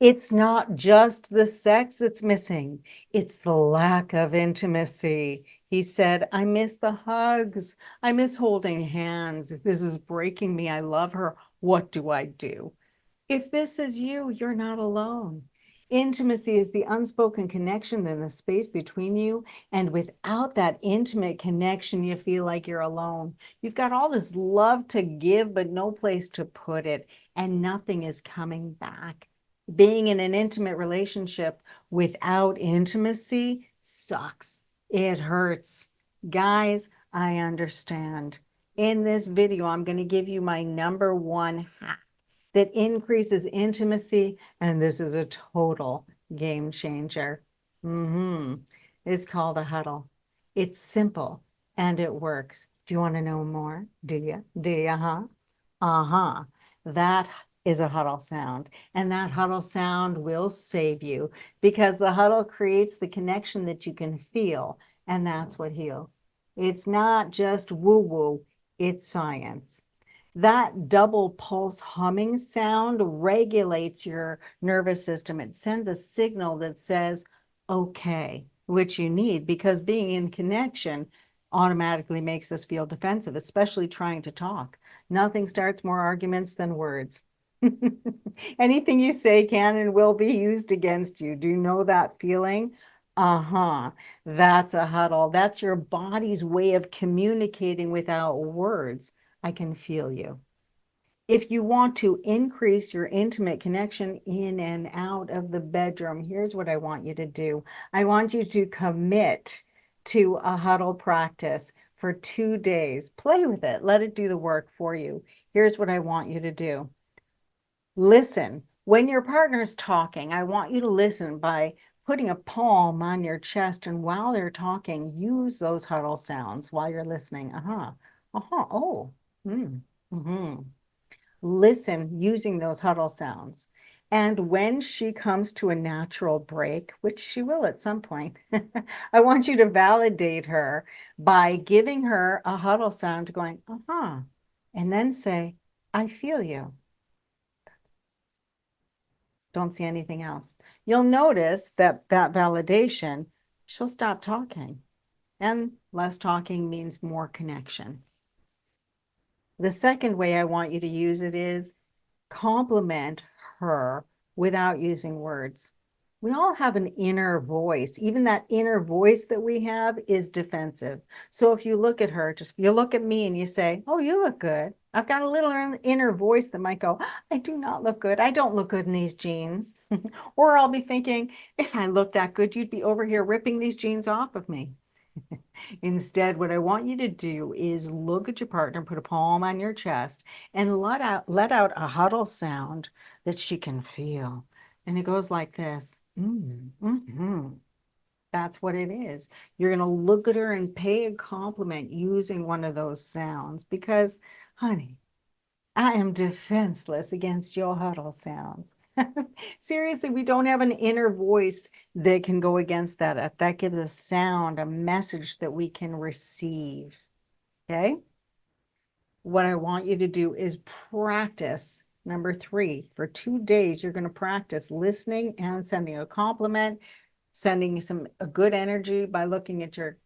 It's not just the sex that's missing, it's the lack of intimacy. He said, I miss the hugs. I miss holding hands. This is breaking me. I love her. What do I do? If this is you, you're not alone. Intimacy is the unspoken connection in the space between you. And without that intimate connection, you feel like you're alone. You've got all this love to give, but no place to put it. And nothing is coming back. Being in an intimate relationship without intimacy sucks. It hurts. Guys, I understand. In this video, I'm going to give you my #1 hack that increases intimacy, and this is a total game changer. It's called a huddle. It's simple and it works. Do you want to know more? Do you? Do you? Uh-huh. That is a huddle sound, and that huddle sound will save you because the huddle creates the connection that you can feel, and that's what heals. It's not just woo-woo, it's science. That double pulse humming sound regulates your nervous system. It sends a signal that says, okay, which you need because being in connection automatically makes us feel defensive, especially trying to talk. Nothing starts more arguments than words. Anything you say can and will be used against you. Do you know that feeling? Uh-huh. That's a huddle. That's your body's way of communicating without words. I can feel you. If you want to increase your intimate connection in and out of the bedroom, here's what I want you to do. I want you to commit to a huddle practice for 2 days. Play with it. Let it do the work for you. Here's what I want you to do. Listen. When your partner's talking, I want you to listen by putting a palm on your chest, and while they're talking, use those huddle sounds while you're listening. Oh. Mm-hmm. Listen using those huddle sounds. And when she comes to a natural break, which she will at some point, I want you to validate her by giving her a huddle sound going, and then say, I feel you. Don't see anything else. You'll notice that that validation, she'll stop talking. And less talking means more connection. The second way I want you to use it is compliment her without using words. We all have an inner voice. Even that inner voice that we have is defensive. So if you look at her, just you look at me and you say, oh, you look good. I've got a little inner voice that might go, I do not look good. I don't look good in these jeans. Or I'll be thinking, if I looked that good, you'd be over here ripping these jeans off of me. Instead, what I want you to do is look at your partner, put a palm on your chest, and let out a huddle sound that she can feel. And it goes like this. That's what it is. You're going to look at her and pay a compliment using one of those sounds because, honey, I am defenseless against your huddle sounds. Seriously, we don't have an inner voice that can go against that. That gives a sound, a message that we can receive. Okay? What I want you to do is practice. #3, for 2 days, you're going to practice listening and sending a compliment, sending a good energy by looking at your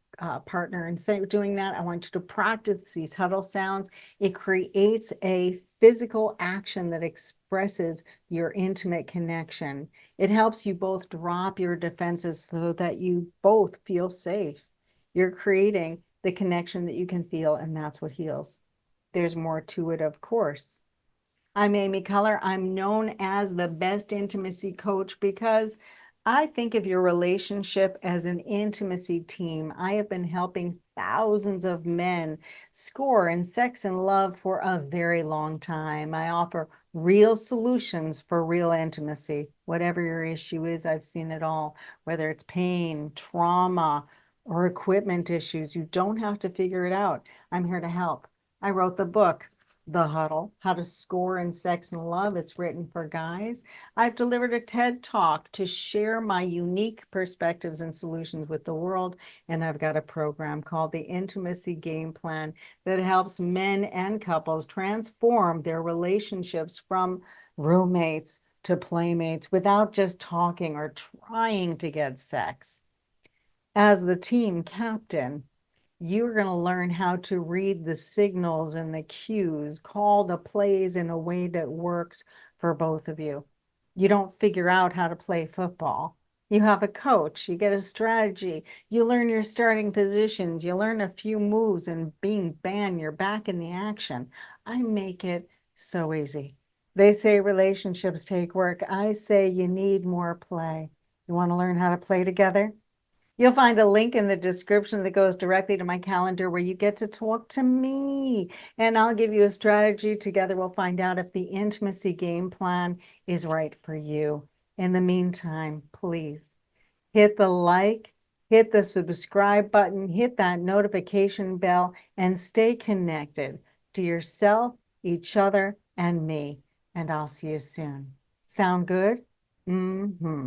partner and doing that. I want you to practice these huddle sounds. It creates a physical action that expresses your intimate connection. It helps you both drop your defenses so that you both feel safe. You're creating the connection that you can feel, and that's what heals. There's more to it, of course. I'm Amy Keller. I'm known as the best intimacy coach because I think of your relationship as an intimacy team. I have been helping thousands of men score in sex and love for a very long time. I offer real solutions for real intimacy. Whatever your issue is, I've seen it all, whether it's pain, trauma, or equipment issues. You don't have to figure it out. I'm here to help. I wrote the book, The Huddle, How to Score in Sex and Love. It's written for guys. I've delivered a TED Talk to share my unique perspectives and solutions with the world. And I've got a program called the Intimacy Game Plan that helps men and couples transform their relationships from roommates to playmates without just talking or trying to get sex. As the team captain, you're going to learn how to read the signals and the cues, call the plays in a way that works for both of you. You don't figure out how to play football. You have a coach, you get a strategy, you learn your starting positions, you learn a few moves, and bang, you're back in the action. I make it so easy. They say relationships take work. I say you need more play. You want to learn how to play together? You'll find a link in the description that goes directly to my calendar where you get to talk to me. And I'll give you a strategy. Together, we'll find out if the intimacy game plan is right for you. In the meantime, please hit the like, hit the subscribe button, hit that notification bell, and stay connected to yourself, each other, and me. And I'll see you soon. Sound good? Mm-hmm.